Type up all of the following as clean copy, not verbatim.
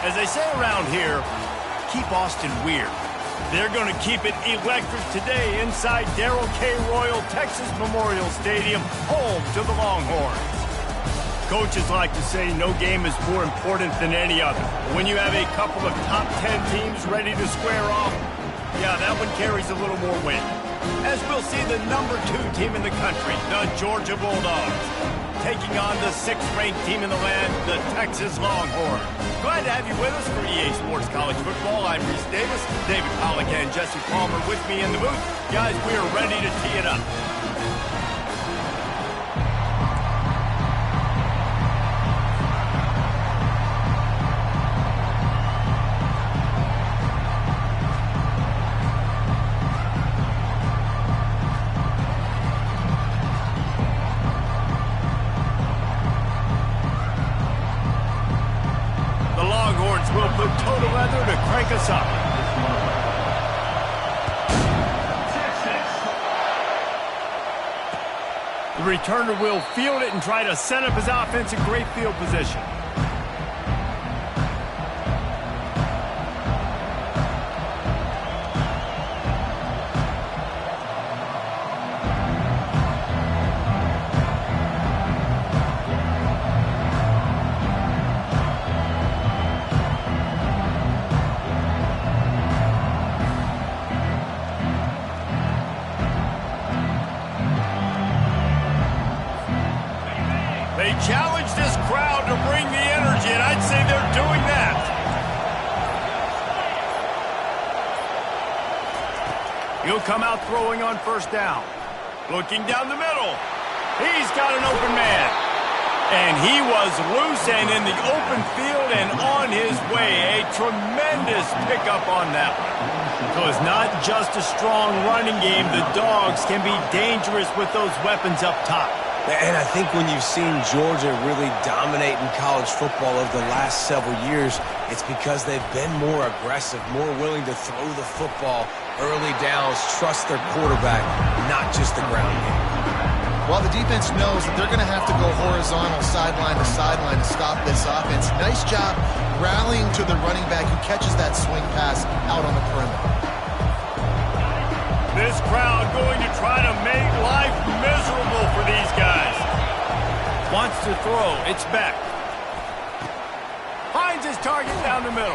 As they say around here, keep Austin weird. They're going to keep it electric today inside Darrell K. Royal Texas Memorial Stadium, home to the Longhorns. Coaches like to say no game is more important than any other. When you have a couple of top 10 teams ready to square off, yeah, that one carries a little more weight. As we'll see the number 2 team in the country, the Georgia Bulldogs, taking on the 6th-ranked team in the land, the Texas Longhorns. Glad to have you with us for EA Sports College Football. I'm Reese Davis, David Pollack, and Jesse Palmer with me in the booth. Guys, we are ready to tee it up. We'll put total leather to crank us up. The returner will field it and try to set up his offense in great field position. They challenge this crowd to bring the energy, and I'd say they're doing that. He'll come out throwing on first down. Looking down the middle. He's got an open man. And he was loose and in the open field and on his way. A tremendous pickup on that one. So it's not just a strong running game. The Dogs can be dangerous with those weapons up top. And I think when you've seen Georgia really dominate in college football over the last several years, it's because they've been more aggressive, more willing to throw the football early downs, trust their quarterback, not just the ground game. Well, the defense knows that they're going to have to go horizontal sideline to stop this offense. Nice job rallying to the running back who catches that swing pass out on the perimeter. This crowd going to try to make life miserable for these guys. Wants to throw. It's back. Finds his target down the middle.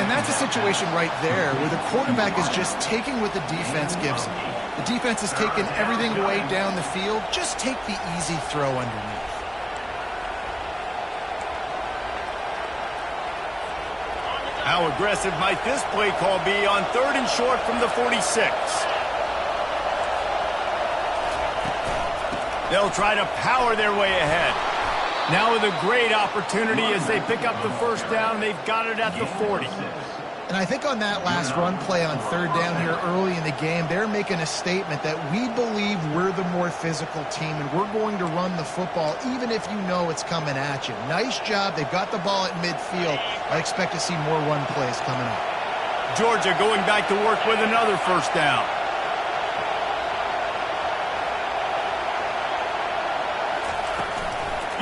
And that's a situation right there where the quarterback is just taking what the defense gives him. The defense is taking everything away down the field. Just take the easy throw underneath. How aggressive might this play call be on 3rd and short from the 46? They'll try to power their way ahead. Now with a great opportunity as they pick up the first down. They've got it at the 40. And I think on that last run play on 3rd down here early in the game, they're making a statement that we believe we're the more physical team and we're going to run the football even if you know it's coming at you. Nice job. They've got the ball at midfield. I expect to see more run plays coming up. Georgia going back to work with another first down.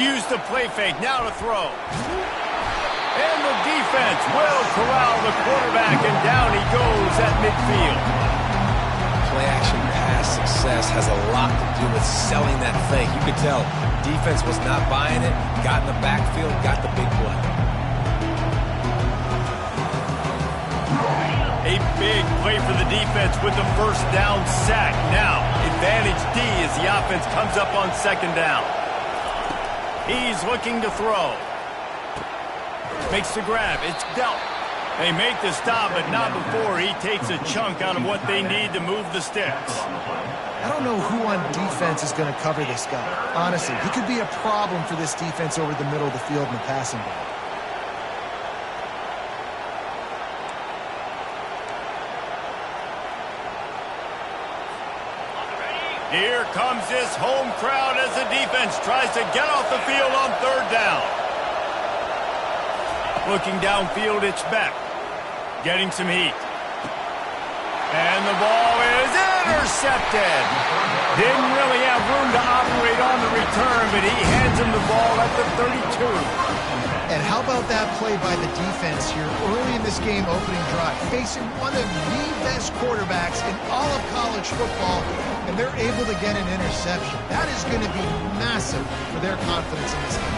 Use the play fake. Now to throw. And the defense will corral the quarterback, and down he goes at midfield. Play-action pass success has a lot to do with selling that fake. You could tell defense was not buying it, got in the backfield, got the big play. A big play for the defense with the first down sack. Now, advantage D as the offense comes up on 2nd down. He's looking to throw. Makes the grab. It's dealt. They make the stop, but not before he takes a chunk out of what they need to move the sticks. I don't know who on defense is going to cover this guy. Honestly, he could be a problem for this defense over the middle of the field in the passing game. Here comes this home crowd as the defense tries to get off the field on 3rd down. Looking downfield, it's Beck. Getting some heat. And the ball is intercepted. Didn't really have room to operate on the return, but he hands him the ball at the 32. And how about that play by the defense here early in this game, opening drive, facing one of the best quarterbacks in all of college football, and they're able to get an interception. That is going to be massive for their confidence in this game.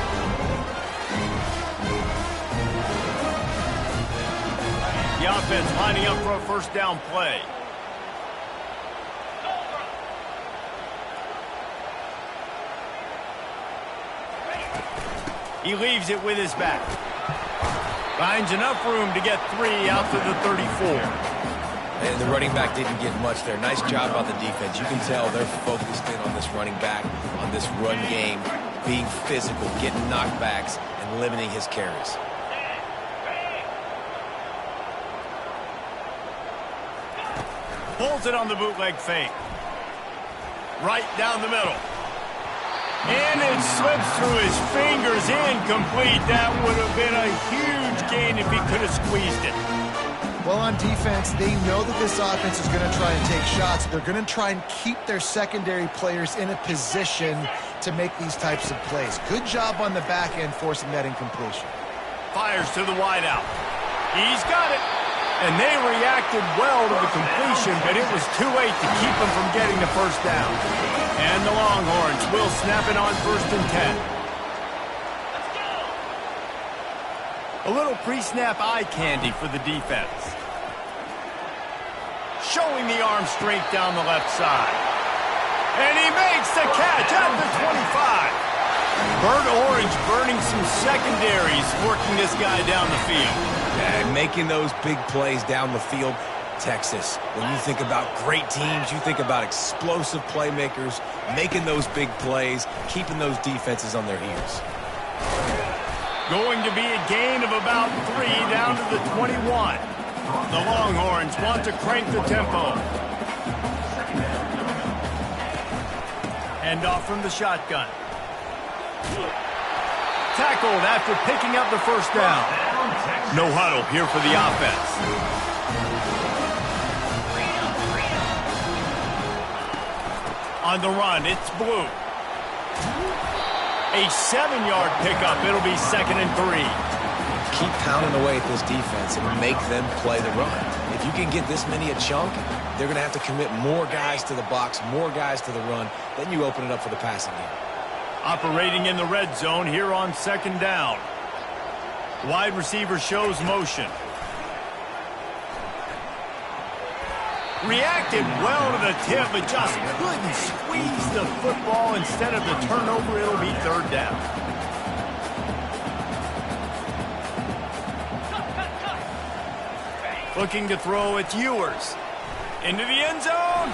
The offense lining up for a first down play. He leaves it with his back. Finds enough room to get 3 out to the 34. And the running back didn't get much there. Nice job by the defense. You can tell they're focused in on this running back, on this run game, being physical, getting knockbacks, and limiting his carries. Pulls it on the bootleg fake. Right down the middle. And it slips through his fingers, incomplete. That would have been a huge gain if he could have squeezed it. Well, on defense, they know that this offense is going to try and take shots. They're going to try and keep their secondary players in a position to make these types of plays. Good job on the back end forcing that incompletion. Fires to the wideout. He's got it. And they reacted well to the completion, but it was too late to keep them from getting the first down. And the Longhorns will snap it on 1st and 10. A little pre-snap eye candy for the defense. Showing the arm strength down the left side. And he makes the catch at the 25. Burnt Orange burning some secondaries, working this guy down the field. Yeah, making those big plays down the field. Texas, when you think about great teams, you think about explosive playmakers, making those big plays, keeping those defenses on their heels. Going to be a gain of about 3 down to the 21. The Longhorns want to crank the tempo. Hand off from the shotgun. Tackled after picking up the first down. No huddle here for the offense. On the run, it's Blue. A 7-yard pickup. It'll be 2nd and 3. Keep pounding away at this defense and make them play the run. If you can get this many a chunk, they're going to have to commit more guys to the box, more guys to the run. Then you open it up for the passing game. Operating in the red zone here on 2nd down. Wide receiver shows motion. Reacted well to the tip, but just couldn't squeeze the football. Instead of the turnover, it'll be 3rd down. Looking to throw, it's Ewers. Into the end zone.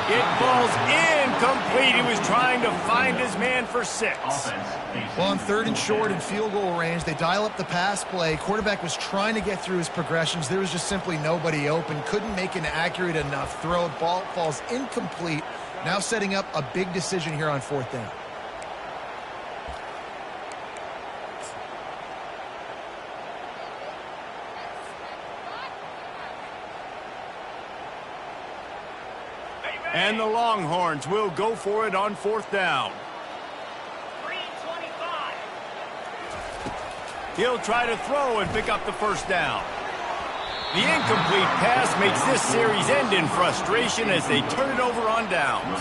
It falls incomplete. He was trying to find his man for 6. Well, on 3rd and short and field goal range, they dial up the pass play. Quarterback was trying to get through his progressions. There was just simply nobody open. Couldn't make an accurate enough throw. Ball falls incomplete. Now setting up a big decision here on 4th down. And the Longhorns will go for it on 4th down. He'll try to throw and pick up the first down. The incomplete pass makes this series end in frustration as they turn it over on downs.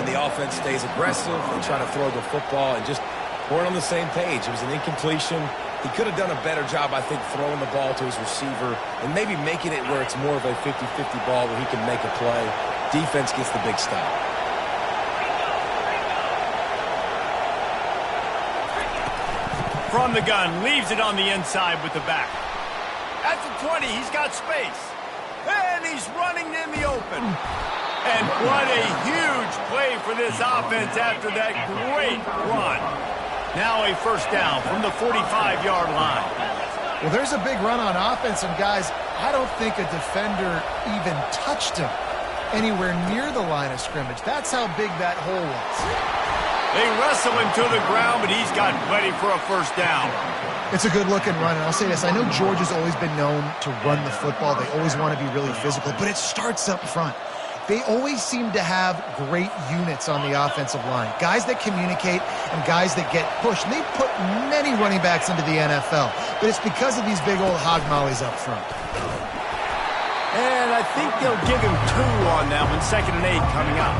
And the offense stays aggressive. They try to throw the football and just weren't on the same page. It was an incompletion. He could have done a better job, I think, throwing the ball to his receiver and maybe making it where it's more of a 50-50 ball where he can make a play. Defense gets the big stop. From the gun, leaves it on the inside with the back. At the 20, he's got space. And he's running in the open. And what a huge play for this offense after that great run. Now a first down from the 45-yard line. Well, there's a big run on offense, and guys, I don't think a defender even touched him anywhere near the line of scrimmage. That's how big that hole was. They wrestle him to the ground, but he's got plenty for a first down. It's a good-looking run, and I'll say this. I know Georgia's always been known to run the football. They always want to be really physical, but it starts up front. they always seem to have great units on the offensive line. Guys that communicate and guys that get pushed. And they've put many running backs into the NFL, but it's because of these big old hog mollies up front. And I think they'll give him 2 on that one. 2nd and 8 coming up.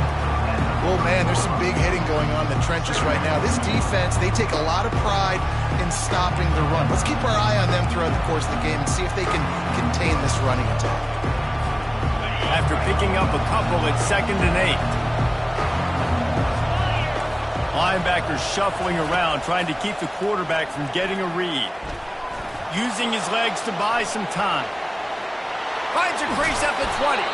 Oh, man, there's some big hitting going on in the trenches right now. This defense, they take a lot of pride in stopping the run. Let's keep our eye on them throughout the course of the game and see if they can contain this running attack. After picking up a couple, it's 2nd and 8. Linebackers shuffling around, trying to keep the quarterback from getting a read. Using his legs to buy some time. Finds a crease at the 20.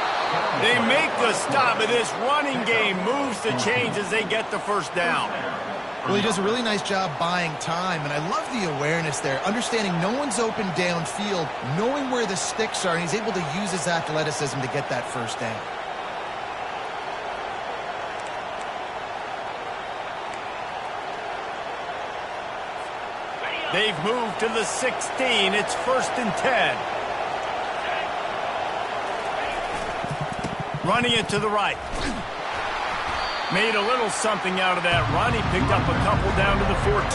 They make the stop, but this running game moves the chains as they get the first down. Well, he does a really nice job buying time, and I love the awareness there, understanding no one's open downfield, knowing where the sticks are, and he's able to use his athleticism to get that first down. They've moved to the 16. It's 1st and 10. Running it to the right. Made a little something out of that run. He picked up a couple down to the 14.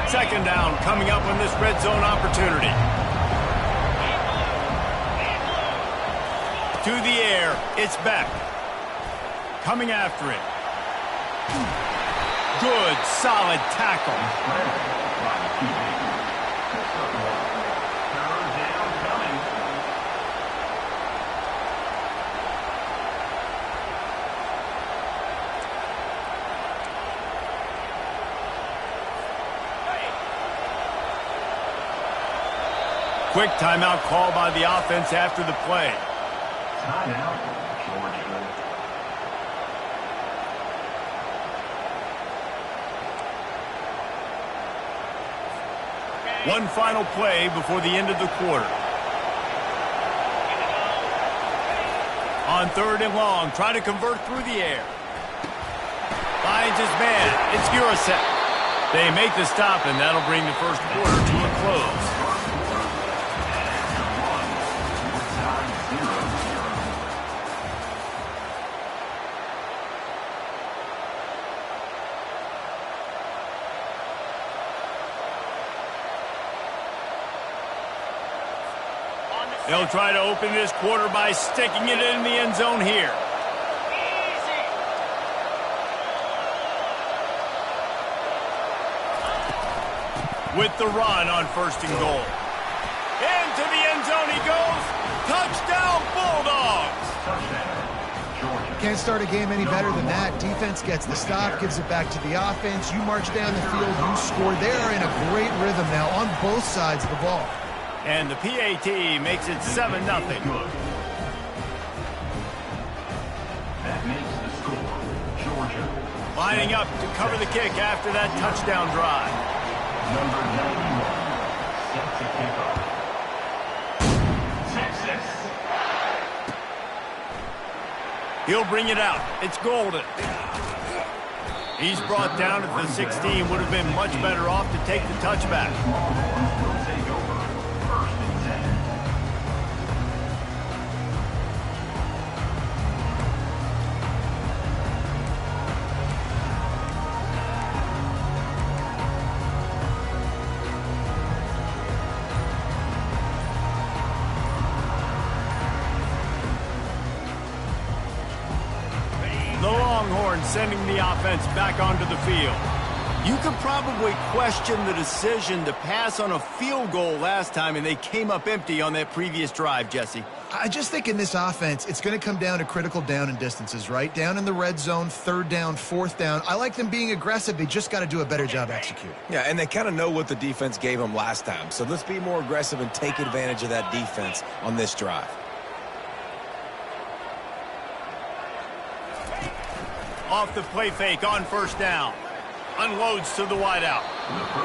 Second down coming up on this red zone opportunity. To the air, it's back. Coming after it. Good, solid tackle. Quick timeout call by the offense after the play. Timeout, Georgia. One final play before the end of the quarter. On 3rd and long, trying to convert through the air. Finds his man. It's Gurasek. They make the stop, and that'll bring the first quarter to a close. They'll try to open this quarter by sticking it in the end zone here. With the run on 1st and goal. Into the end zone he goes. Touchdown, Bulldogs! Can't start a game any better than that. Defense gets the stop, gives it back to the offense. You march down the field, you score. They are in a great rhythm now on both sides of the ball. And the PAT makes it 7-0. That makes the score, Georgia. Lining up to cover the kick after that touchdown drive. Number 91, set to kick off. Texas. He'll bring it out. It's Golden. He's brought down at the 16. Would have been much better off to take the touchback. Will take over. 1st and 10. The Longhorns sending the offense back onto the field. You could probably question the decision to pass on a field goal last time, and they came up empty on that previous drive, Jesse. I just think in this offense, it's going to come down to critical down and distances, right? Down in the red zone, 3rd down, 4th down. I like them being aggressive. They just got to do a better job executing. Yeah, and they kind of know what the defense gave them last time. So let's be more aggressive and take advantage of that defense on this drive. Off the play fake on 1st down. Unloads to the wideout.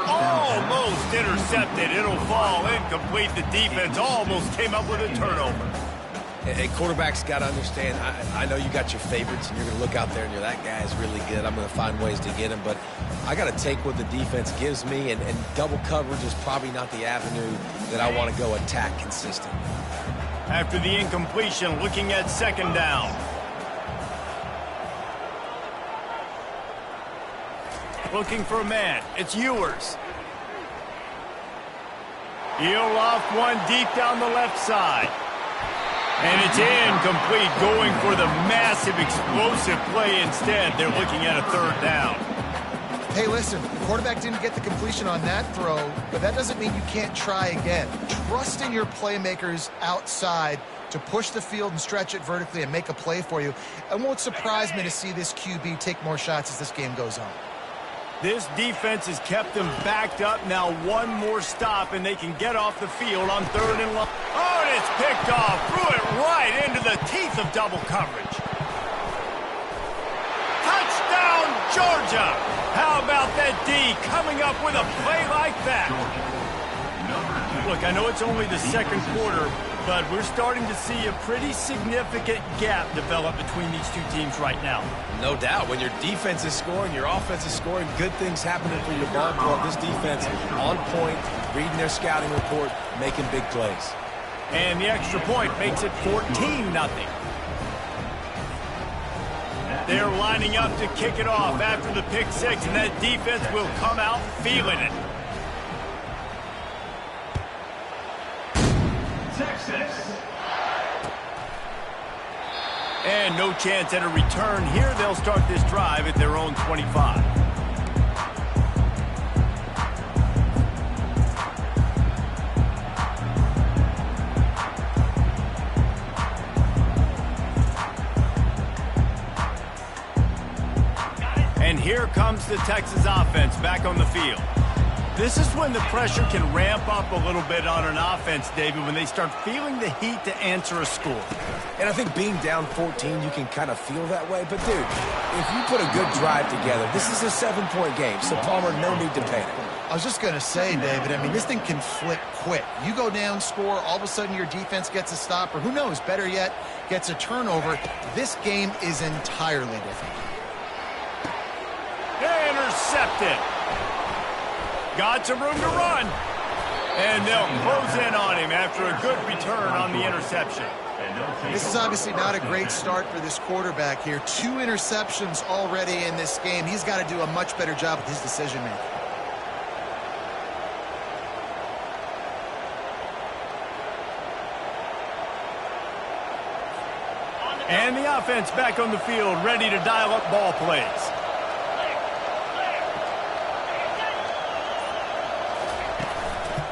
Almost intercepted. It'll fall incomplete. The defense almost came up with a turnover. A quarterback's got to understand, I know you got your favorites, and you're going to look out there and you're, that guy's really good. I'm going to find ways to get him, but I got to take what the defense gives me, and double coverage is probably not the avenue that I want to go attack consistent. After the incompletion, looking at second down. Looking for a man. It's Ewers. He'll off one deep down the left side. And it's incomplete, going for the massive, explosive play instead. They're looking at a third down. Hey, listen, the quarterback didn't get the completion on that throw, but that doesn't mean you can't try again. Trust in your playmakers outside to push the field and stretch it vertically and make a play for you. It won't surprise me to see this QB take more shots as this game goes on. This defense has kept them backed up. Now one more stop, and they can get off the field on third and long. Oh, and it's picked off. Threw it right into the teeth of double coverage. Touchdown, Georgia! How about that D coming up with a play like that? Look, I know it's only the second quarter, but we're starting to see a pretty significant gap develop between these two teams right now. No doubt. When your defense is scoring, your offense is scoring, good things happening for your ball club. This defense on point, reading their scouting report, making big plays. And the extra point makes it 14-0. They're lining up to kick it off after the pick six, and that defense will come out feeling it. And no chance at a return here. They'll start this drive at their own 25. And here comes the Texas offense back on the field. This is when the pressure can ramp up a little bit on an offense, David, when they start feeling the heat to answer a score. And I think being down 14, you can kind of feel that way. But, dude, if you put a good drive together, this is a 7-point game, so Palmer, no need to panic. I was just going to say, David, I mean, this thing can flip quick. You go down, score, all of a sudden your defense gets a stop, or who knows, better yet, gets a turnover. This game is entirely different. Intercepted. Got some room to run. And they'll close in on him after a good return on the interception. This is obviously not a great start for this quarterback here. 2 interceptions already in this game. He's got to do a much better job with his decision-making. And the offense back on the field, ready to dial up ball plays.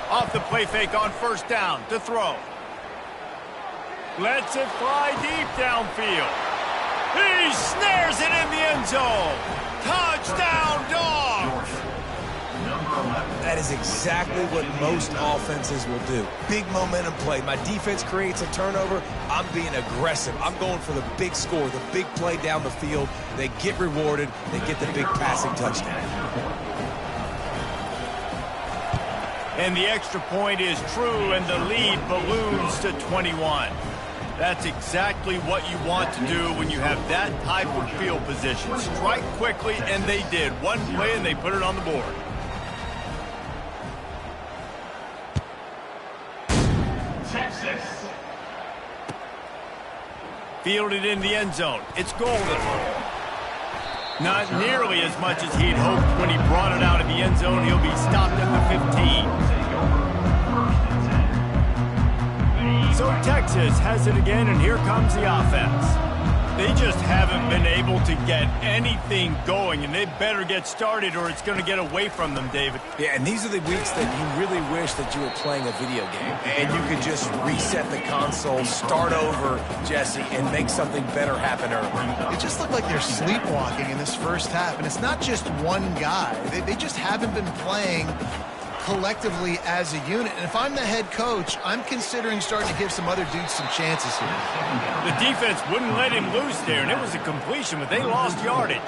Off the play fake on first down to throw. Lets it fly deep downfield. He snares it in the end zone. Touchdown, Dogs! That is exactly what most offenses will do. Big momentum play. My defense creates a turnover. I'm being aggressive. I'm going for the big score, the big play down the field. They get rewarded. They get the big passing touchdown. And the extra point is true, and the lead balloons to 21. That's exactly what you want to do when you have that type of field position. Strike quickly, and they did. One play, and they put it on the board. Texas. Fielded in the end zone. It's golden. Not nearly as much as he'd hoped when he brought it out of the end zone. He'll be stopped at the 15. So Texas has it again, and here comes the offense. They just haven't been able to get anything going, and they better get started or it's going to get away from them, David. Yeah, and these are the weeks that you really wish that you were playing a video game and you could just reset the console, start over, Jesse, and make something better happen early. It just looked like they're sleepwalking in this first half, and it's not just one guy. They just haven't been playing collectively as a unit. And if I'm the head coach, I'm considering starting to give some other dudes some chances here. The defense wouldn't let him loose there, and it was a completion, but they lost yardage.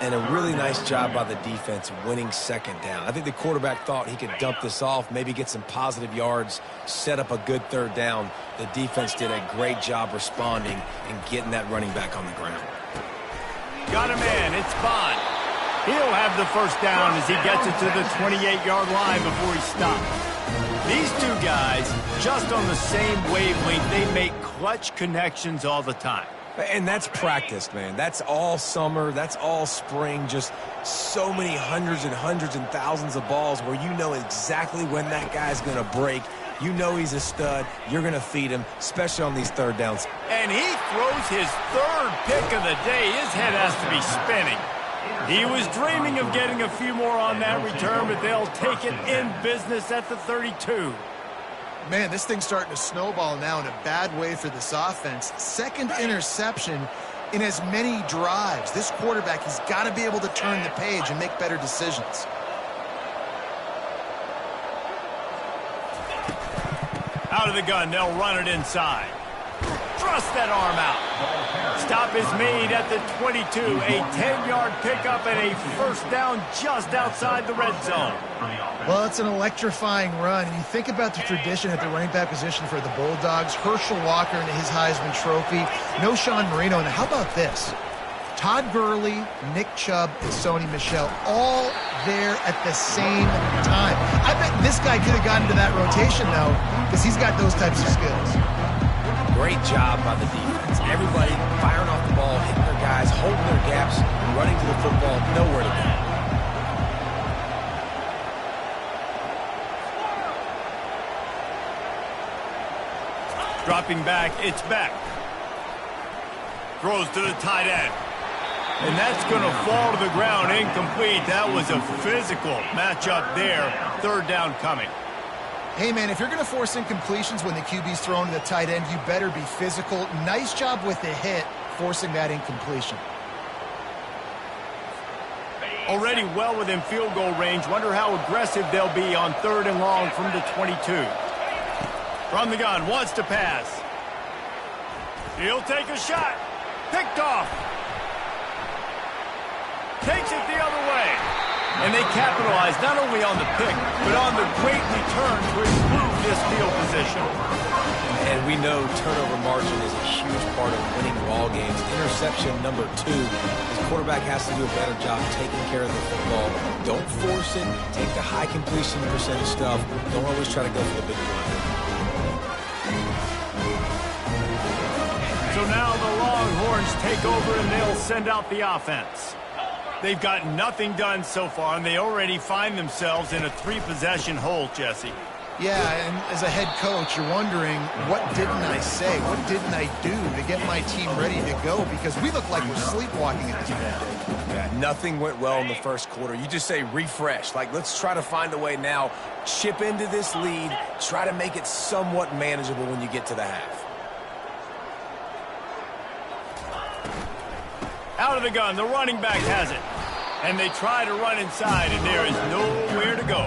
And a really nice job by the defense winning second down. I think the quarterback thought he could dump this off, maybe get some positive yards, set up a good third down. The defense did a great job responding and getting that running back on the ground. Got a man, it's Bond. He'll have the first down as he gets it to the 28-yard line before he stops. These two guys, just on the same wavelength, they make clutch connections all the time. And that's practice, man. That's all summer. That's all spring. Just so many hundreds and thousands of balls where you know exactly when that guy's going to break. You know he's a stud. You're going to feed him, especially on these third downs. And he throws his third pick of the day. His head has to be spinning. He was dreaming of getting a few more on that return, but they'll take it in business at the 32. Man, this thing's starting to snowball now in a bad way for this offense. Second interception in as many drives. This quarterback, he's got to be able to turn the page and make better decisions. Out of the gun, they'll run it inside. Thrust that arm out. Stop is made at the 22. A 10-yard pickup and a first down just outside the red zone. Well, it's an electrifying run. And you think about the tradition at the running back position for the Bulldogs. Herschel Walker and his Heisman Trophy. No Sean Marino. And how about this? Todd Gurley, Nick Chubb, and Sony Michel all there at the same time. I bet this guy could have gotten to that rotation, though, because he's got those types of skills. Great job by the defense. Everybody firing off the ball, hitting their guys, holding their gaps, running to the football, nowhere to go. Dropping back, it's Beck. Throws to the tight end. And that's going to fall to the ground incomplete. That was a physical matchup there. Third down coming. Hey, man, if you're going to force incompletions when the QB's thrown to the tight end, you better be physical. Nice job with the hit, forcing that incompletion. Already well within field goal range. Wonder how aggressive they'll be on third and long from the 22. From the gun, wants to pass. He'll take a shot. Picked off. Takes it the other way. And they capitalize not only on the pick, but on the great return to improve this field position. And we know turnover margin is a huge part of winning ball games. Interception number 2. His quarterback has to do a better job taking care of the football. Don't force it. Take the high completion percentage stuff. Don't always try to go for the big one. So now the Longhorns take over and they'll send out the offense. They've got nothing done so far, and they already find themselves in a 3-possession hole, Jesse. Yeah, and as a head coach, you're wondering, what didn't I say? What didn't I do to get my team ready to go? Because we look like we're sleepwalking at this point. Yeah, nothing went well in the first quarter. You just say refresh. Like, let's try to find a way now. Chip into this lead. Try to make it somewhat manageable when you get to the half. Out of the gun, the running back has it. And they try to run inside, and there is nowhere to go.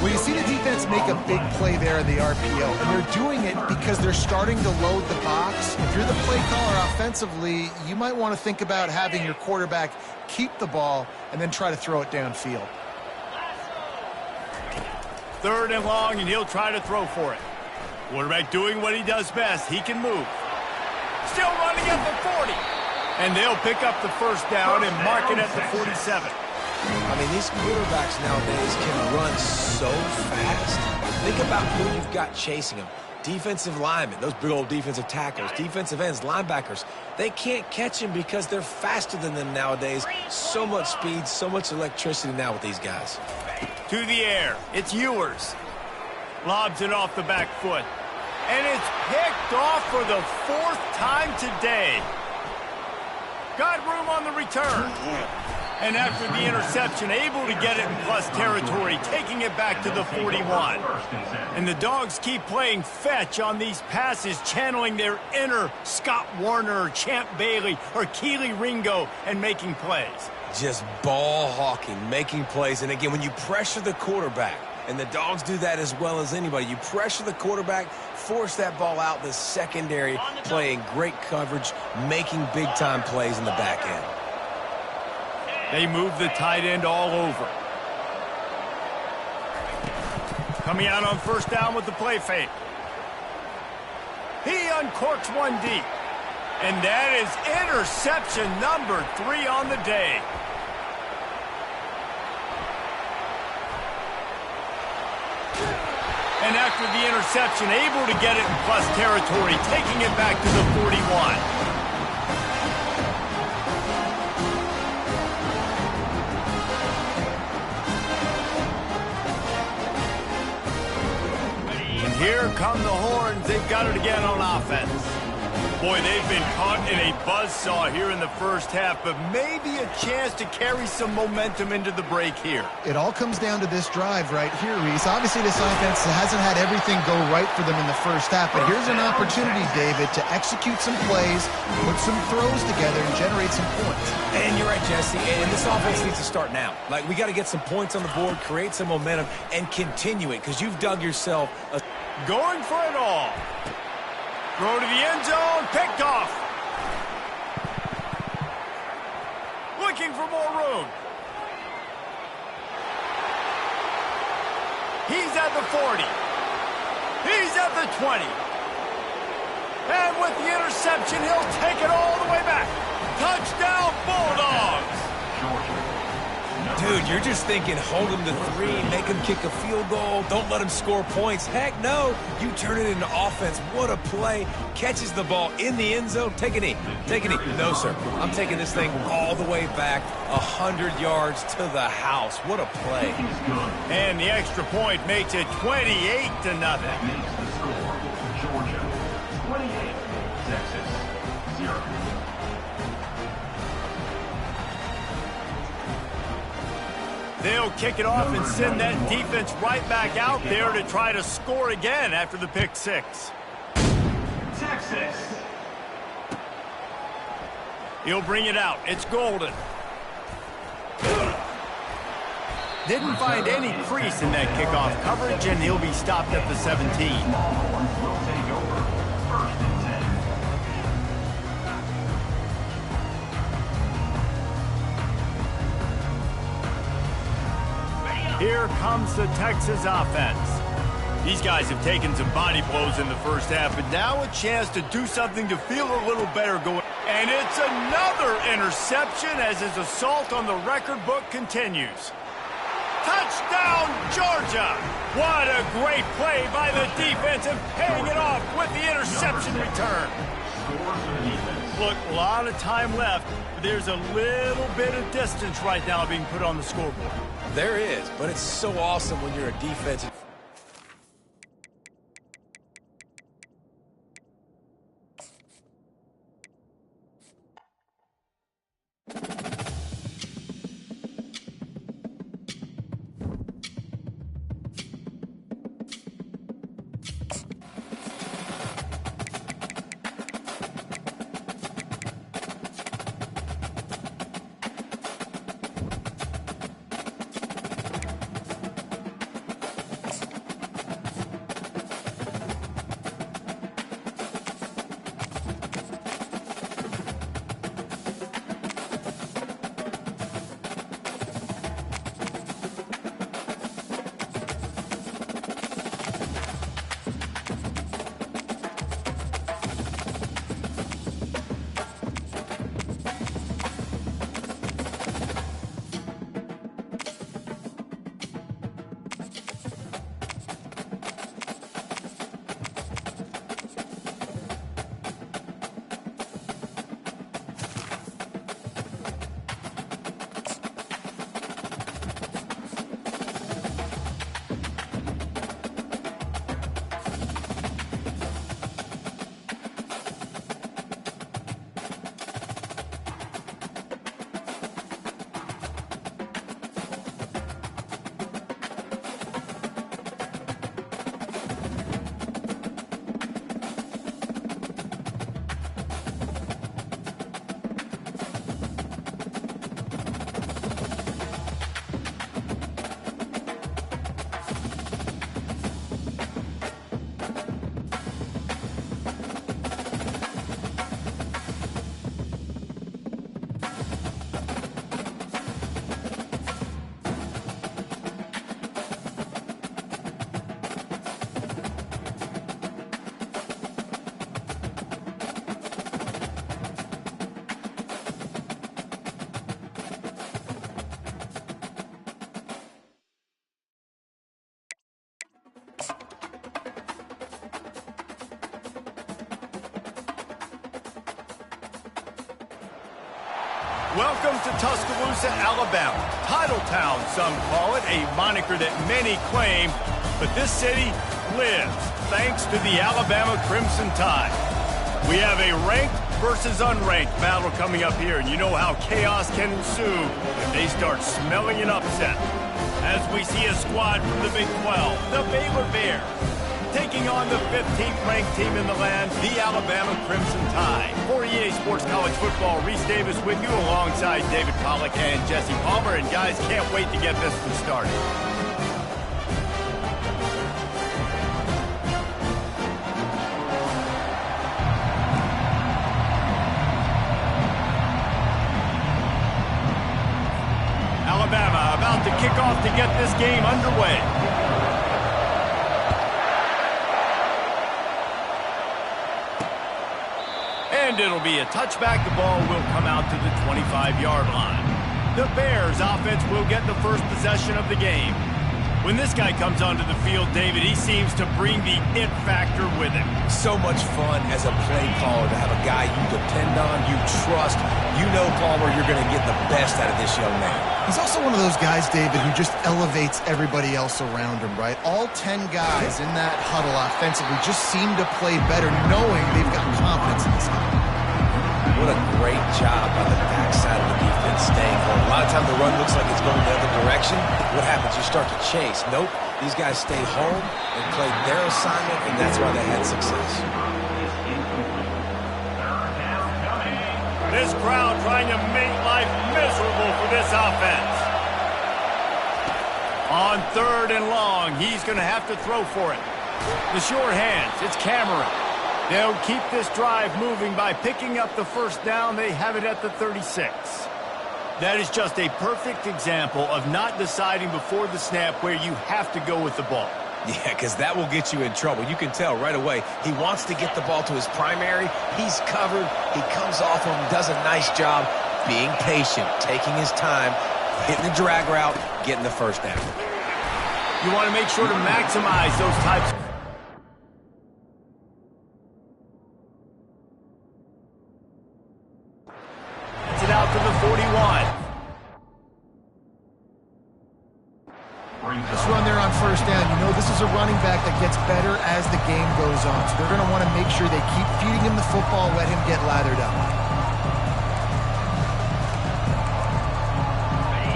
Well, you see the defense make a big play there in the RPO, and they're doing it because they're starting to load the box. If you're the play caller offensively, you might want to think about having your quarterback keep the ball and then try to throw it downfield. Third and long, and he'll try to throw for it. Quarterback doing what he does best. He can move. Still running at the 40. And they'll pick up the first down and mark it at the 47. I mean, these quarterbacks nowadays can run so fast. Think about who you've got chasing them. Defensive linemen, those big old defensive tackles, defensive ends, linebackers. They can't catch them because they're faster than them nowadays. So much speed, so much electricity now with these guys. To the air, it's Ewers. Lobs it off the back foot. And it's picked off for the 4th time today. Got room on the return. And after the interception, able to get it in plus territory, taking it back to the 41. And the Dogs keep playing fetch on these passes, channeling their inner Scott Warner, Champ Bailey, or Keely Ringo, and making plays. Just ball hawking, making plays. And again, when you pressure the quarterback, and the Dogs do that as well as anybody, you pressure the quarterback, force that ball out in the secondary, playing great coverage, making big-time plays in the back end. They move the tight end all over. Coming out on first down with the play fake. He uncorks one deep. And that is interception number 3 on the day. And after the interception, able to get it in plus territory, taking it back to the 41. And here come the horns. They've got it again on offense. Boy, they've been caught in a buzzsaw here in the first half, but maybe a chance to carry some momentum into the break here. It all comes down to this drive right here, Reese. Obviously, this offense hasn't had everything go right for them in the first half, but here's an opportunity, David, to execute some plays, put some throws together, and generate some points. And you're right, Jesse, and this offense needs to start now. Like, we got to get some points on the board, create some momentum, and continue it, because you've dug yourself a... Going for it all. Throw to the end zone, picked off. Looking for more room. He's at the 40. He's at the 20. And with the interception, he'll take it all the way back. Touchdown, Bulldogs. Dude, you're just thinking, hold him to 3, make him kick a field goal, don't let him score points. Heck no, you turn it into offense. What a play. Catches the ball in the end zone. Take a knee. Take a knee. No, sir. I'm taking this thing all the way back 100 yards to the house. What a play. And the extra point makes it 28-0. That makes the score Georgia 28, Texas 0. They'll kick it off and send that defense right back out there to try to score again after the pick 6. Texas. He'll bring it out. It's Golden. Didn't find any crease in that kickoff coverage, and he'll be stopped at the 17. Longhorns will take over. 1st and 10. Here comes the Texas offense. These guys have taken some body blows in the first half, but now a chance to do something to feel a little better going. And it's another interception as his assault on the record book continues. Touchdown, Georgia! What a great play by the defense and paying it off with the interception return. Look, a lot of time left, but there's a little bit of distance right now being put on the scoreboard. There is, but it's so awesome when you're a defensive... Welcome to Tuscaloosa, Alabama. Title Town, some call it, a moniker that many claim, but this city lives thanks to the Alabama Crimson Tide. We have a ranked versus unranked battle coming up here, and you know how chaos can ensue if they start smelling an upset. As we see a squad from the Big 12, the Baylor Bears, taking on the 15th ranked team in the land, the Alabama Crimson Tide. For EA Sports College Football, Reese Davis with you alongside David Pollack and Jesse Palmer. And guys, can't wait to get this one started. Alabama about to kick off to get this game underway. And it'll be a touchback. The ball will come out to the 25-yard line. The Bears offense will get the first possession of the game. When this guy comes onto the field, David, he seems to bring the it factor with him. So much fun as a play caller to have a guy you depend on, you trust. You know, Palmer, you're going to get the best out of this young man. He's also one of those guys, David, who just elevates everybody else around him, right? All 10 guys in that huddle offensively just seem to play better knowing they've got confidence in this guy. What a great job by the backside of the defense staying home. A lot of times the run looks like it's going the other direction. What happens? You start to chase. Nope. These guys stayed home and played their assignment, and that's why they had success. This crowd trying to make life miserable for this offense. On 3rd and long, he's going to have to throw for it. The short hands, it's Cameron. They'll keep this drive moving by picking up the first down. They have it at the 36. That is just a perfect example of not deciding before the snap where you have to go with the ball. Yeah, because that will get you in trouble. You can tell right away. He wants to get the ball to his primary. He's covered. He comes off him, does a nice job being patient, taking his time, hitting the drag route, getting the first down. You want to make sure to maximize those types. Gets it out to the 41. This run there on first down, you know this is a running back that gets better as the game goes on. So they're going to want to make sure they keep feeding him the football, let him get lathered up.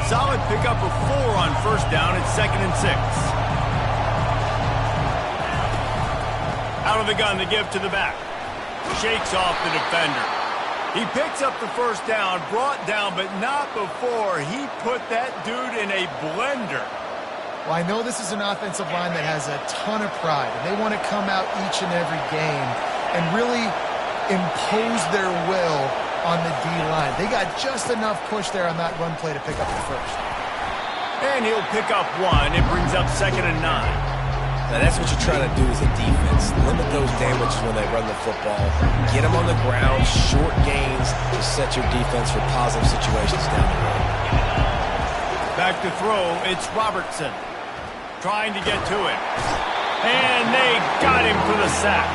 Solid pickup of 4 on first down at 2nd and 6. Out of the gun, the give to the back. Shakes off the defender. He picks up the first down, brought down, but not before he put that dude in a blender. Well, I know this is an offensive line that has a ton of pride, and they want to come out each and every game and really impose their will on the D-line. They got just enough push there on that run play to pick up the first. And he'll pick up 1. It brings up 2nd and 9. Now, that's what you're trying to do as a defense. Limit those damages when they run the football. Get them on the ground, short gains to set your defense for positive situations down the road. Back to throw, it's Robertson. Trying to get to him. And they got him for the sack.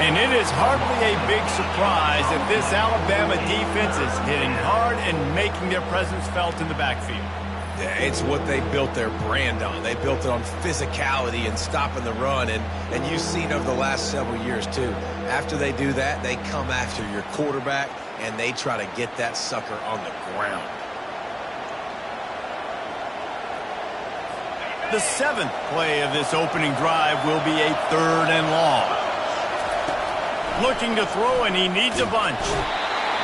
And it is hardly a big surprise that this Alabama defense is hitting hard and making their presence felt in the backfield. Yeah, it's what they built their brand on. They built it on physicality and stopping the run. And you've seen over the last several years, too. After they do that, they come after your quarterback, and they try to get that sucker on the ground. The 7th play of this opening drive will be a 3rd and long. Looking to throw, and he needs a bunch.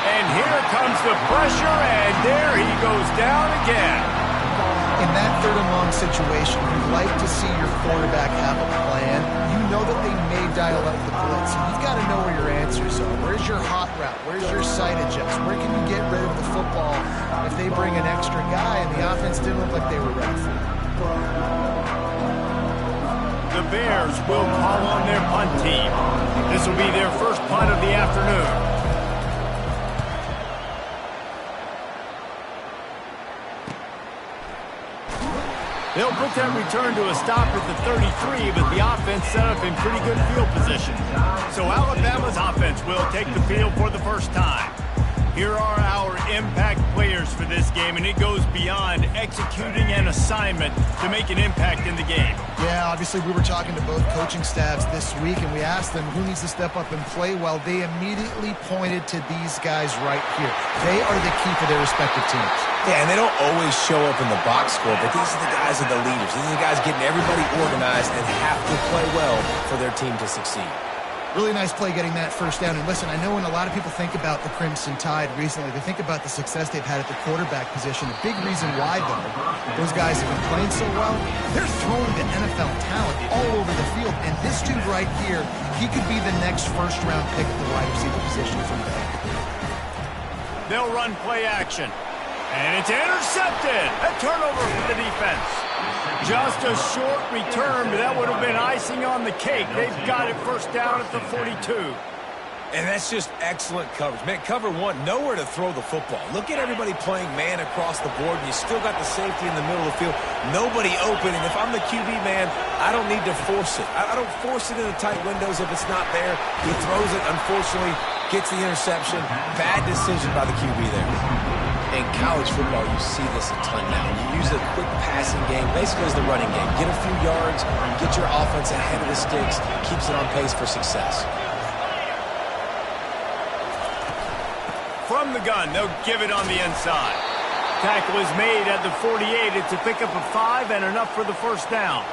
And here comes the pressure, and there he goes down again. In that 3rd and long situation, you'd like to see your quarterback have a plan. You know that they may dial up the blitz, and you've got to know where your answers are. Where's your hot route? Where's your sight adjust? Where can you get rid of the football if they bring an extra guy and the offense didn't look like they were ready for it? The Bears will call on their punt team. This will be their first punt of the afternoon. They'll put that return to a stop at the 33, but the offense set up in pretty good field position. So Alabama's offense will take the field for the first time. Here are our impact players for this game, and it goes beyond executing an assignment to make an impact in the game. Yeah, obviously we were talking to both coaching staffs this week, and we asked them who needs to step up and play well. They immediately pointed to these guys right here. They are the key for their respective teams. Yeah, and they don't always show up in the box score, but these are the guys that are the leaders. These are the guys getting everybody organized and have to play well for their team to succeed. Really nice play getting that first down. And listen, I know when a lot of people think about the Crimson Tide recently, they think about the success they've had at the quarterback position. A big reason why, though, those guys have been playing so well, they're throwing the NFL talent all over the field. And this dude right here, he could be the next first-round pick at the wide receiver position from there. They'll run play action. And it's intercepted. A turnover for the defense. Just a short return, but that would have been icing on the cake. They've got it first down at the 42. And that's just excellent coverage. Man, cover one, nowhere to throw the football. Look at everybody playing man across the board, and you still got the safety in the middle of the field. Nobody open, and if I'm the QB, man, I don't need to force it. I don't force it in the tight windows if it's not there. He throws it, unfortunately, gets the interception. Bad decision by the QB there. In college football, you see this a ton now. You use a quick passing game, basically as the running game. Get a few yards, get your offense ahead of the sticks, keeps it on pace for success. From the gun, they'll give it on the inside. Tackle is made at the 48. It's a pickup of 5 and enough for the first down.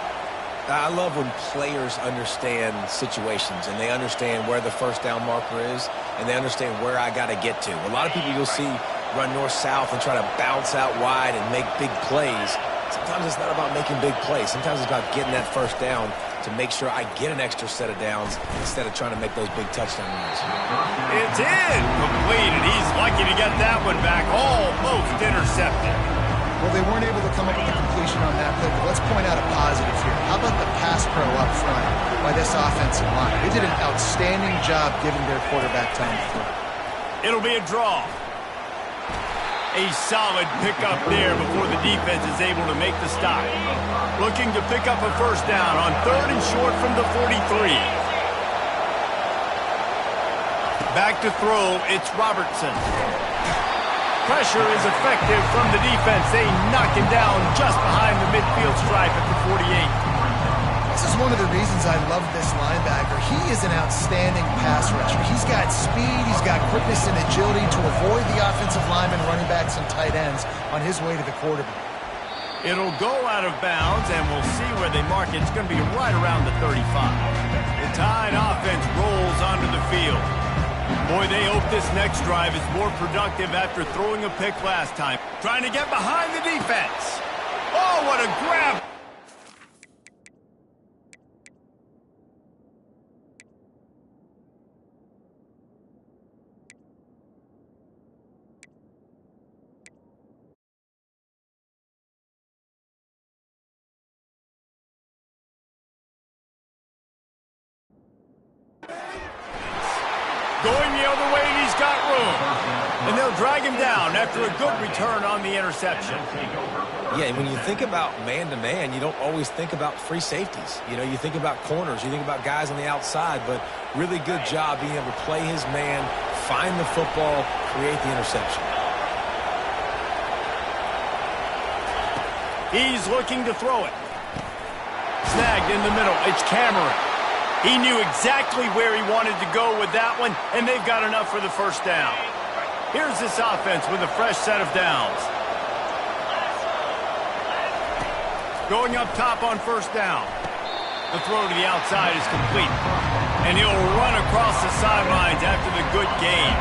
I love when players understand situations and they understand where the first down marker is and they understand where I got to get to. A lot of people you'll see run north-south and try to bounce out wide and make big plays. Sometimes it's not about making big plays. Sometimes it's about getting that first down to make sure I get an extra set of downs instead of trying to make those big touchdown runs. It's in. Complete, and he's lucky to get that one back. Almost intercepted. Well, they weren't able to come up with a completion on that play, but let's point out a positive here. How about the pass pro up front by this offensive line? They did an outstanding job giving their quarterback time to throw. It'll be a draw. A solid pickup there before the defense is able to make the stop. Looking to pick up a first down on 3rd and short from the 43. Back to throw, it's Robertson. Pressure is effective from the defense. They knock him down just behind the midfield stripe at the 48. This is one of the reasons I love this linebacker. He is an outstanding pass rusher. He's got speed, he's got quickness and agility to avoid the offensive linemen, running backs, and tight ends on his way to the quarterback. It'll go out of bounds, and we'll see where they mark it. It's going to be right around the 35. The Tide offense rolls onto the field. Boy, they hope this next drive is more productive after throwing a pick last time. Trying to get behind the defense. Oh, what a grab! Going the other way, and he's got room. And they'll drag him down after a good return on the interception. Yeah, when you think about man-to-man, you don't always think about free safeties. You know, you think about corners, you think about guys on the outside, but really good job being able to play his man, find the football, create the interception. He's looking to throw it. Snagged in the middle. It's Cameron. He knew exactly where he wanted to go with that one, and they've got enough for the first down. Here's this offense with a fresh set of downs. Going up top on first down. The throw to the outside is complete. And he'll run across the sidelines after the good gain.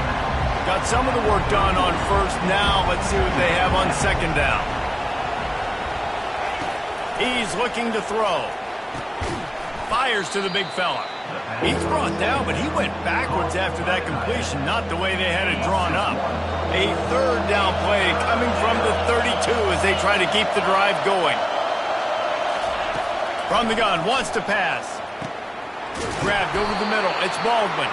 Got some of the work done on first. Now let's see what they have on second down. He's looking to throw. Fires to the big fella. He's brought down, but he went backwards after that completion, not the way they had it drawn up. A 3rd down play coming from the 32 as they try to keep the drive going. From the gun, wants to pass. Grabbed over the middle, it's Baldwin.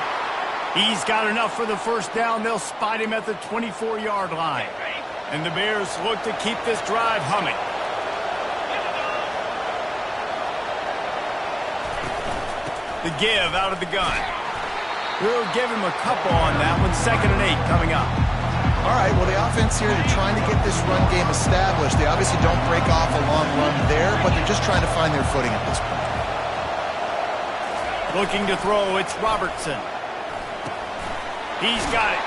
He's got enough for the first down. They'll spot him at the 24-yard line. And the Bears look to keep this drive humming. The give out of the gun. We'll give him a couple on that one. 2nd and 8 coming up. All right, well, the offense here, they're trying to get this run game established. They obviously don't break off a long run there, but they're just trying to find their footing at this point. Looking to throw, it's Robertson. He's got it.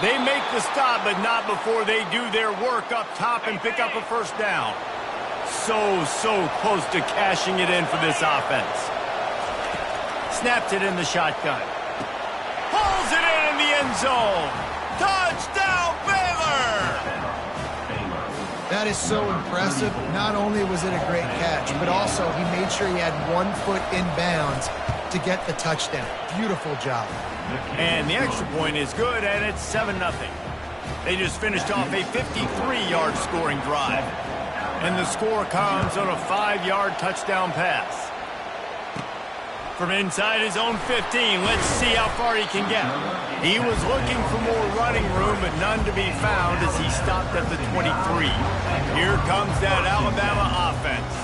They make the stop, but not before they do their work up top and pick up a first down. So close to cashing it in for this offense. Snapped it in the shotgun. Pulls it in the end zone. Touchdown, Baylor! That is so impressive. Not only was it a great catch, but also he made sure he had 1 foot in bounds to get the touchdown. Beautiful job. And the extra point is good, and it's 7-0. They just finished off a 53-yard scoring drive. And the score comes on a 5-yard touchdown pass. From inside his own 15, let's see how far he can get. He was looking for more running room, but none to be found as he stopped at the 23. Here comes that Alabama offense.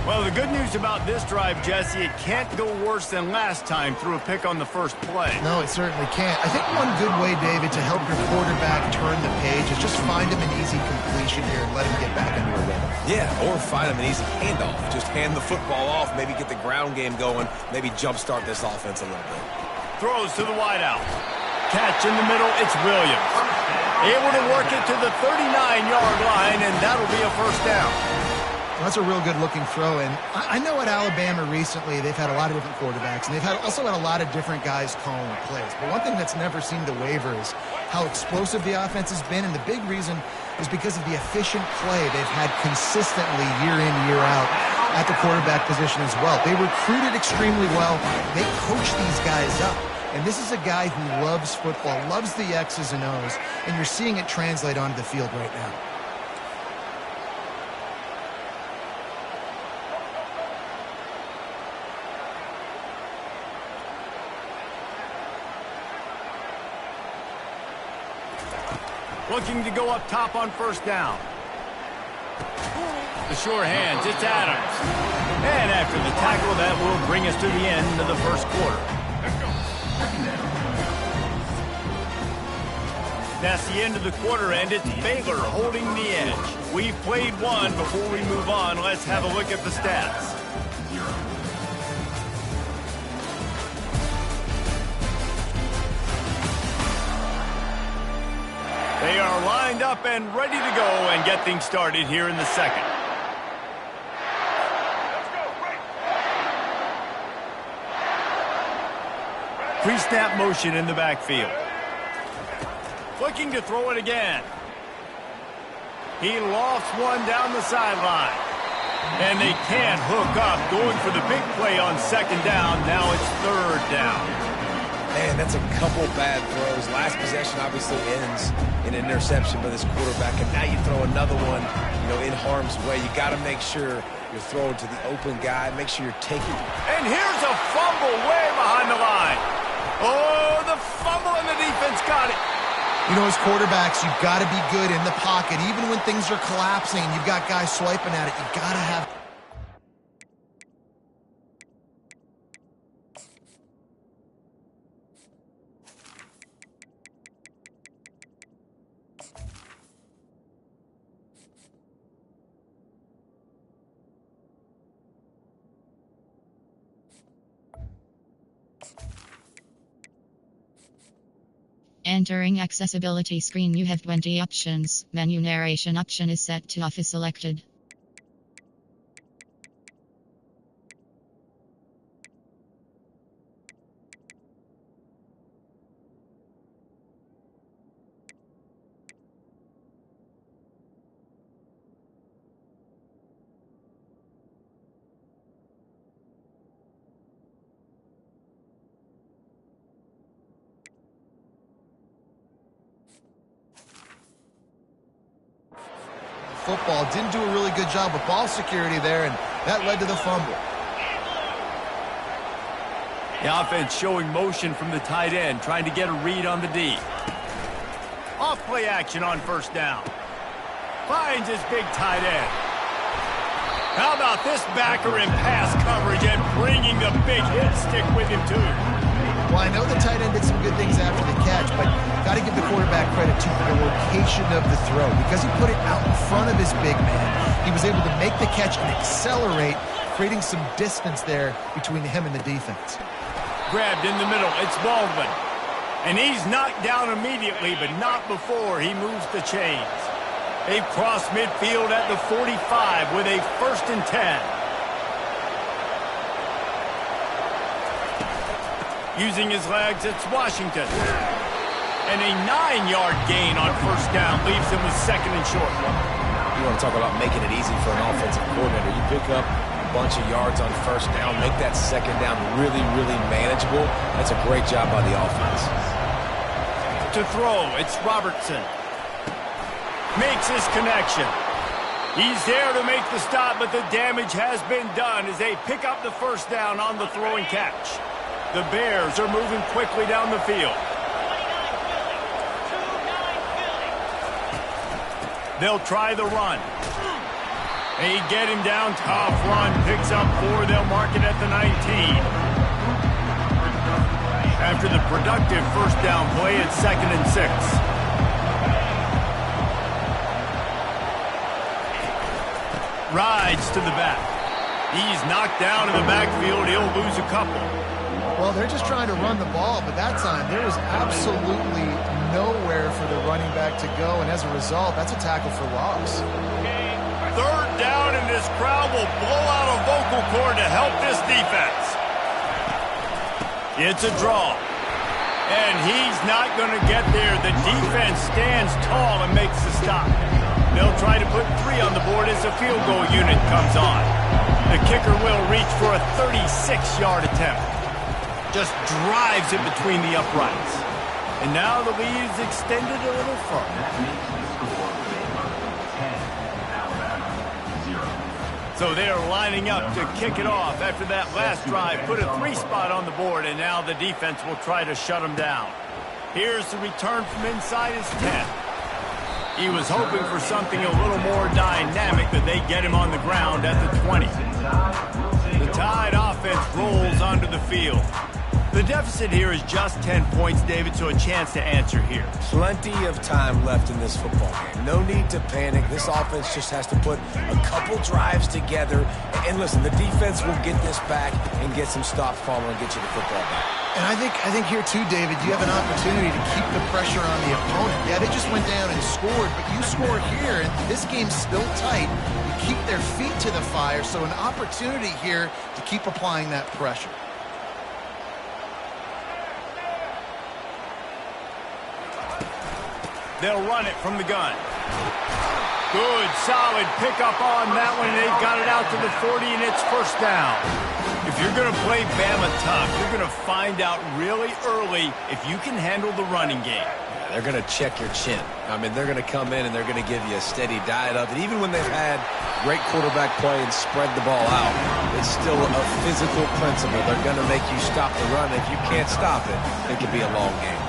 Well, the good news about this drive, Jesse, it can't go worse than last time through a pick on the first play. No, it certainly can't. I think one good way, David, to help your quarterback turn the page is just find him an easy completion here and let him get back into a rhythm. Yeah, or find him an easy handoff. Just hand the football off, maybe get the ground game going, maybe jumpstart this offense a little bit. Throws to the wideout. Catch in the middle, it's Williams. Able to work it to the 39-yard line, and that'll be a first down. Well, that's a real good-looking throw, and I know at Alabama recently they've had a lot of different quarterbacks, and they've also had a lot of different guys calling the plays. But one thing that's never seemed to waver is how explosive the offense has been, and the big reason is because of the efficient play they've had consistently year in, year out at the quarterback position as well. They recruited extremely well. They coach these guys up. And this is a guy who loves football, loves the X's and O's, and you're seeing it translate onto the field right now. Looking to go up top on first down. The sure hands, it's Adams. And after the tackle, that will bring us to the end of the first quarter. That's the end of the quarter, and it's Baylor holding the edge. We've played one. Before we move on, let's have a look at the stats. They are lined up and ready to go and get things started here in the second. Pre-snap motion in the backfield. Looking to throw it again. He lofts one down the sideline. And they can't hook up. Going for the big play on second down. Now it's third down. Man, that's a couple bad throws. Last possession obviously ends in an interception by this quarterback, and now you throw another one, in harm's way. You got to make sure you're throwing to the open guy. Make sure you're taking. And here's a fumble way behind the line. Oh, the fumble, and the defense got it. As quarterbacks, you've got to be good in the pocket. Even when things are collapsing, you've got guys swiping at it. You've got to have... Entering accessibility screen, you have 20 options. Menu narration option is set to off is selected. Football didn't do a really good job with ball security there, and that led to the fumble. The offense showing motion from the tight end, trying to get a read on the D. Off play action on first down. Finds his big tight end. How about this backer in pass coverage and bringing the big hit stick with him too? Well, I know the tight end did some good things after the catch, but got to give the quarterback credit to the location of the throw. Because he put it out in front of his big man, he was able to make the catch and accelerate, creating some distance there between him and the defense. Grabbed in the middle. It's Baldwin. And he's knocked down immediately, but not before he moves the chains. They've crossed midfield at the 45 with a 1st and 10. Using his legs, it's Washington. And a 9-yard gain on 1st down leaves him with 2nd and short. You want to talk about making it easy for an offensive coordinator. You pick up a bunch of yards on 1st down, make that 2nd down really, really manageable. That's a great job by the offense. To throw, it's Robertson. Makes his connection. He's there to make the stop, but the damage has been done as they pick up the 1st down on the throwing catch. The Bears are moving quickly down the field. They'll try the run. They get him down. Tough run. Picks up 4. They'll mark it at the 19. After the productive 1st down play, it's 2nd and 6. Rides to the back. He's knocked down in the backfield. He'll lose a couple. Well, they're just trying to run the ball, but that time there was absolutely nowhere for the running back to go, and as a result, that's a tackle for loss. 3rd down, and this crowd will blow out a vocal cord to help this defense. It's a draw, and he's not going to get there. The defense stands tall and makes the stop. They'll try to put 3 on the board as the field goal unit comes on. The kicker will reach for a 36-yard attempt. Just drives it between the uprights. And now the lead is extended a little further. That makes the score Baylor 10, Alabama 0. So they're lining up to kick it off after that last drive. Put a 3 spot on the board, and now the defense will try to shut them down. Here's the return from inside his 10. He was hoping for something a little more dynamic, that they get him on the ground at the 20. The Tide offense rolls onto the field. The deficit here is just 10 points, David, so a chance to answer here. Plenty of time left in this football game. No need to panic. This offense just has to put a couple drives together. And listen, the defense will get this back and get some stops following and get you the football back. And I think here too, David, you have an opportunity to keep the pressure on the opponent. Yeah, they just went down and scored, but you score here, and this game's still tight. You keep their feet to the fire, so an opportunity here to keep applying that pressure. They'll run it from the gun. Good, solid pickup on that one. They've got it out to the 40, and it's 1st down. If you're going to play Bama tough, you're going to find out really early if you can handle the running game. Yeah, they're going to check your chin. I mean, they're going to come in and they're going to give you a steady diet of it. Even when they've had great quarterback play and spread the ball out, it's still a physical principle. They're going to make you stop the run. If you can't stop it, it could be a long game.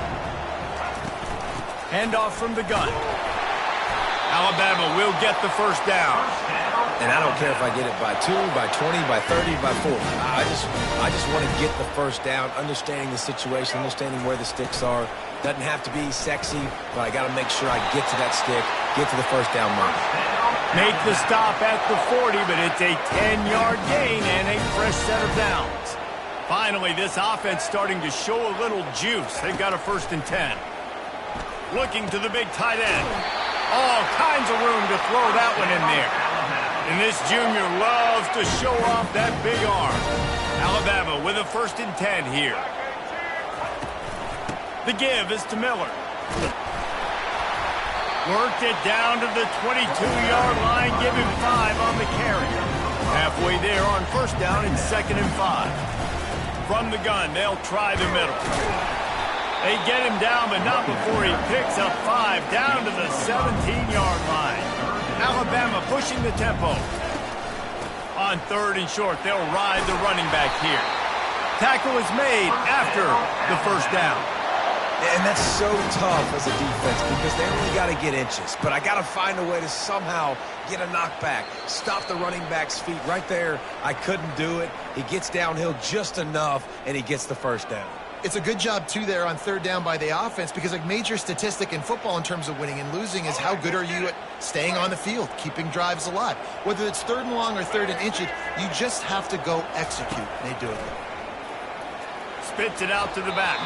Handoff from the gun. Alabama will get the 1st down. And I don't care if I get it by 2, by 20, by 30, by 40. I just want to get the 1st down, understanding the situation, understanding where the sticks are. Doesn't have to be sexy, but I got to make sure I get to that stick, get to the 1st down mark. Make the stop at the 40, but it's a 10-yard gain and a fresh set of downs. Finally, this offense starting to show a little juice. They've got a 1st and 10. Looking to the big tight end. All kinds of room to throw that one in there. And this junior loves to show off that big arm. Alabama with a 1st and 10 here. The give is to Miller. Worked it down to the 22-yard line. Give him 5 on the carry. Halfway there on 1st down and 2nd and 5. From the gun, they'll try the middle. They get him down, but not before he picks up 5 down to the 17-yard line. Alabama pushing the tempo. On 3rd and short, they'll ride the running back here. Tackle is made after the 1st down. And that's so tough as a defense because they only got to get inches. But I got to find a way to somehow get a knockback, stop the running back's feet right there. I couldn't do it. He gets downhill just enough, and he gets the 1st down. It's a good job, too, there on third down by the offense because a major statistic in football in terms of winning and losing is how good are you at staying on the field, keeping drives alive. Whether it's third and long or third and inches, you just have to go execute. And they do it. Spits it out to the back.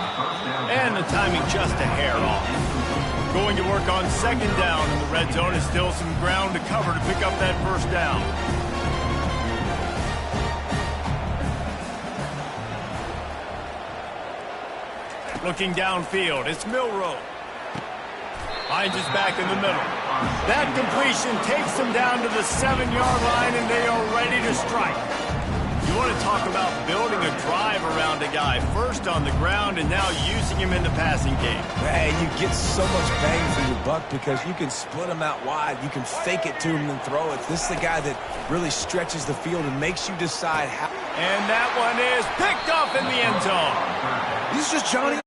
And the timing just a hair off. Going to work on second down in the red zone is still some ground to cover to pick up that first down. Looking downfield, it's Milroe. Finds his back in the middle. That completion takes them down to the 7-yard line, and they are ready to strike. You want to talk about building a drive around a guy, first on the ground and now using him in the passing game. Man, you get so much bang for your buck because you can split him out wide. You can fake it to him and throw it. This is the guy that really stretches the field and makes you decide how. And that one is picked off in the end zone. He's just Johnny.